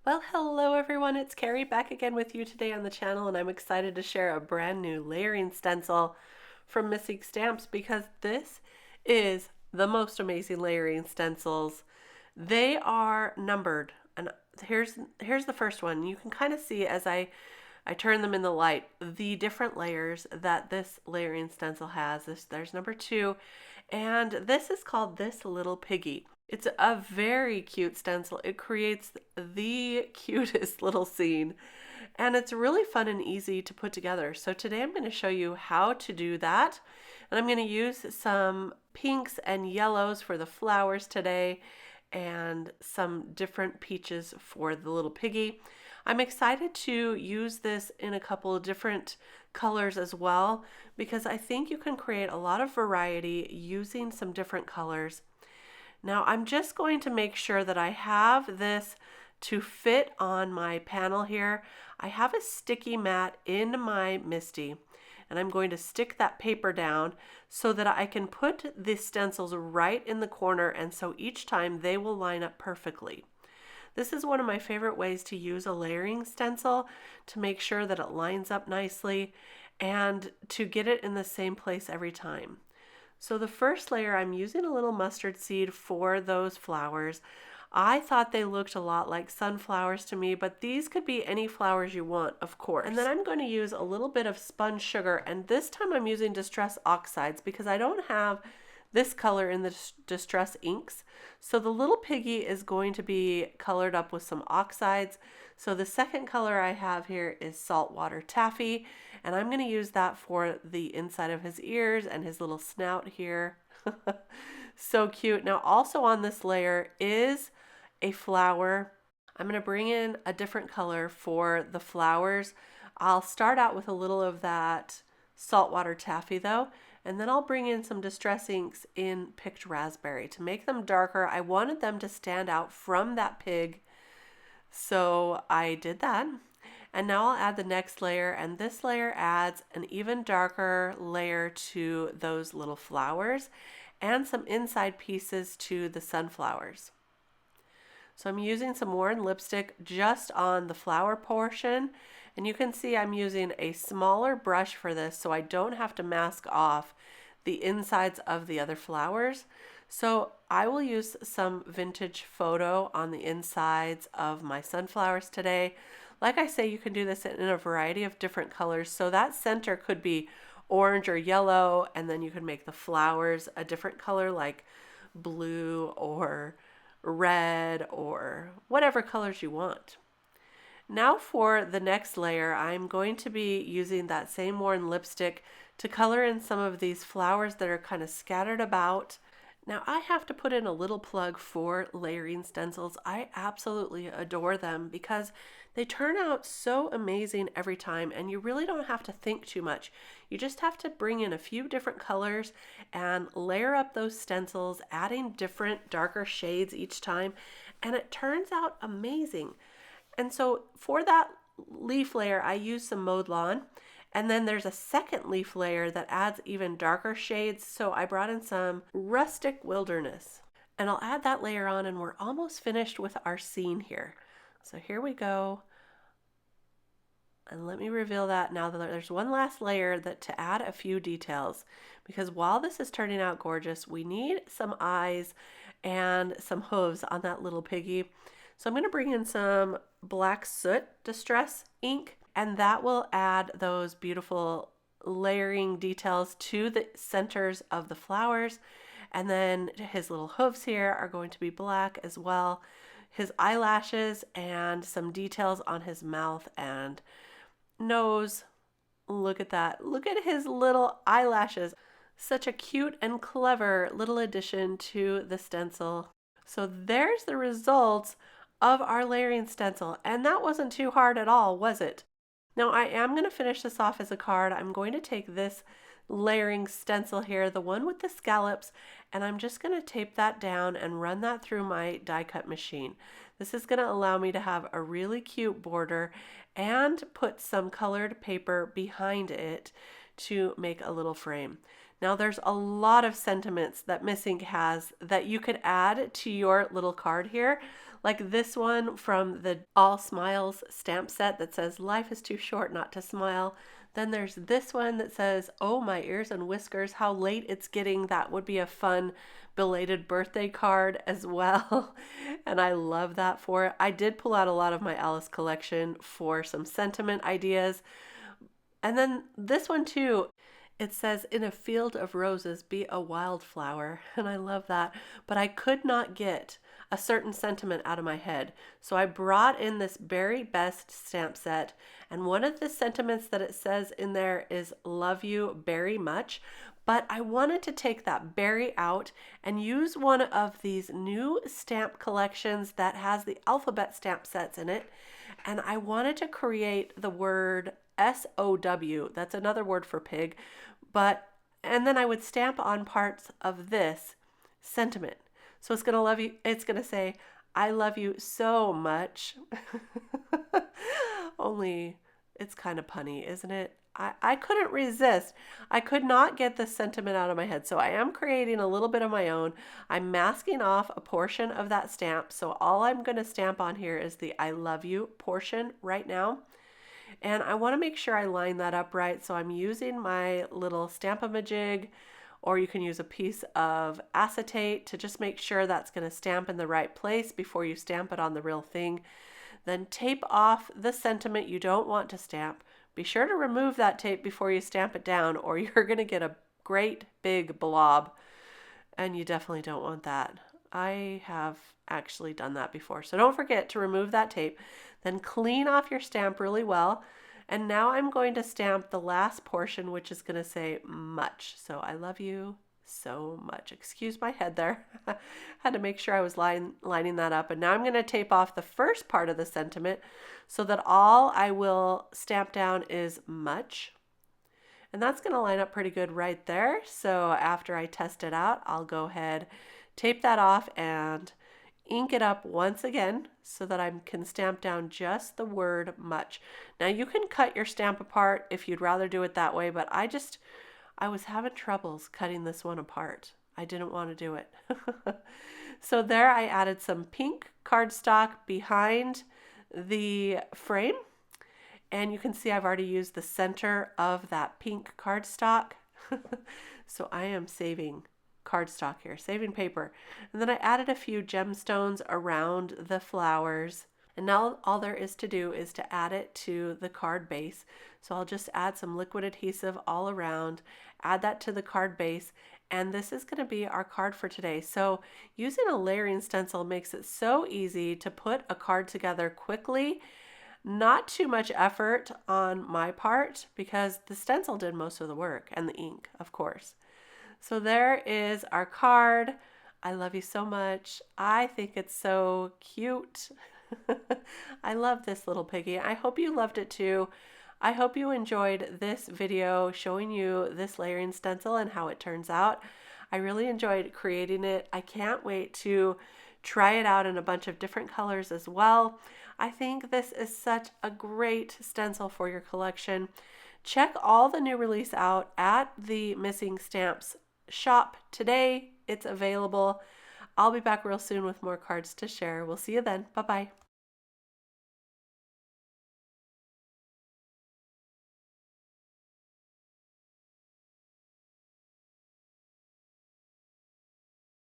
Well, hello everyone, it's Kari back again with you today on the channel, and I'm excited to share a brand new layering stencil from Missing Stamps because this is the most amazing layering stencils. They are numbered, and here's the first one. You can kind of see as I turn them in the light the different layers that this layering stencil has. There's number 2, and this is called This Little Piggy. It's a very cute stencil. It creates the cutest little scene, and it's really fun and easy to put together. So today I'm going to show you how to do that, and I'm going to use some pinks and yellows for the flowers today and some different peaches for the little piggy. I'm excited to use this in a couple of different colors as well because I think you can create a lot of variety using some different colors. Now I'm just going to make sure that I have this to fit on my panel here. I have a sticky mat in my MISTI, and I'm going to stick that paper down so that I can put the stencils right in the corner, and so each time they will line up perfectly. This is one of my favorite ways to use a layering stencil to make sure that it lines up nicely and to get it in the same place every time. So the first layer, I'm using a little mustard seed for those flowers. I thought they looked a lot like sunflowers to me, but these could be any flowers you want, of course. And then I'm going to use a little bit of spun sugar, and this time I'm using Distress Oxides because I don't have this color in the Distress inks. So the little piggy is going to be colored up with some oxides. So the second color I have here is Saltwater Taffy, and I'm going to use that for the inside of his ears and his little snout here. So cute. Now also on this layer is a flower. I'm going to bring in a different color for the flowers. I'll start out with a little of that Saltwater Taffy though, and then I'll bring in some Distress inks in Picked Raspberry to make them darker. I wanted them to stand out from that pig, so I did that. And now I'll add the next layer, and this layer adds an even darker layer to those little flowers and some inside pieces to the sunflowers. So I'm using some Warren lipstick just on the flower portion, and you can see I'm using a smaller brush for this so I don't have to mask off the insides of the other flowers. So I will use some vintage photo on the insides of my sunflowers today. Like I say, you can do this in a variety of different colors. So that center could be orange or yellow, and then you can make the flowers a different color like blue or red or whatever colors you want. Now for the next layer, I'm going to be using that same Warren lipstick to color in some of these flowers that are kind of scattered about. Now I have to put in a little plug for layering stencils. I absolutely adore them because they turn out so amazing every time, and you really don't have to think too much. You just have to bring in a few different colors and layer up those stencils, adding different darker shades each time, and it turns out amazing. And so for that leaf layer, I use some mowed lawn. And then there's a second leaf layer that adds even darker shades. So I brought in some rustic wilderness. And I'll add that layer on, and we're almost finished with our scene here. So here we go. And let me reveal that now that there's one last layer that to add a few details. Because while this is turning out gorgeous, we need some eyes and some hooves on that little piggy. So I'm going to bring in some black soot Distress ink, and that will add those beautiful layering details to the centers of the flowers. And then his little hooves here are going to be black as well. His eyelashes and some details on his mouth and nose. Look at that. Look at his little eyelashes. Such a cute and clever little addition to the stencil. So there's the results of our layering stencil, and that wasn't too hard at all, was it? Now I am going to finish this off as a card. I'm going to take this layering stencil here, the one with the scallops, and I'm just going to tape that down and run that through my die cut machine. This is going to allow me to have a really cute border and put some colored paper behind it to make a little frame. Now there's a lot of sentiments that Missing has that you could add to your little card here. Like this one from the All Smiles stamp set that says, "Life is too short not to smile." Then there's this one that says, "Oh, my ears and whiskers, how late it's getting." That would be a fun belated birthday card as well. And I love that for it. I did pull out a lot of my Alice collection for some sentiment ideas. And then this one too, it says, "In a field of roses, be a wildflower." And I love that. But I could not get a certain sentiment out of my head. So I brought in this Berry Best stamp set. And one of the sentiments that it says in there is, "Love you very much." But I wanted to take that berry out and use one of these new stamp collections that has the alphabet stamp sets in it. And I wanted to create the word SOW. That's another word for pig. And then I would stamp on parts of this sentiment. So it's going to love you. It's going to say, "I love you so much." Only it's kind of punny, isn't it? I couldn't resist. I could not get the sentiment out of my head. So I am creating a little bit of my own. I'm masking off a portion of that stamp. So all I'm going to stamp on here is the "I love you" portion right now. And I want to make sure I line that up right. So I'm using my little Stamp-A-Majig, or you can use a piece of acetate to just make sure that's going to stamp in the right place before you stamp it on the real thing. Then tape off the sentiment you don't want to stamp. Be sure to remove that tape before you stamp it down, or you're going to get a great big blob, and you definitely don't want that. I have actually done that before. So don't forget to remove that tape. Then clean off your stamp really well. And now I'm going to stamp the last portion, which is going to say "much." So "I love you so much." Excuse my head there. Had to make sure I was lining that up. And now I'm going to tape off the first part of the sentiment so that all I will stamp down is "much." And that's going to line up pretty good right there. So after I test it out, I'll go ahead, tape that off, and ink it up once again so that I can stamp down just the word "much." Now you can cut your stamp apart if you'd rather do it that way, but I was having troubles cutting this one apart. I didn't want to do it. So there I added some pink cardstock behind the frame. And you can see I've already used the center of that pink cardstock. So I am saving cardstock here, saving paper. And then I added a few gemstones around the flowers. And now all there is to do is to add it to the card base. So I'll just add some liquid adhesive all around, add that to the card base, and this is going to be our card for today. So using a layering stencil makes it so easy to put a card together quickly. Not too much effort on my part because the stencil did most of the work, and the ink, of course. So there is our card. I love you so much. I think it's so cute. I love this little piggy. I hope you loved it too. I hope you enjoyed this video showing you this layering stencil and how it turns out. I really enjoyed creating it. I can't wait to try it out in a bunch of different colors as well. I think this is such a great stencil for your collection. Check all the new release out at the Missing Stamps shop today. It's available. I'll be back real soon with more cards to share. We'll see you then. Bye-bye.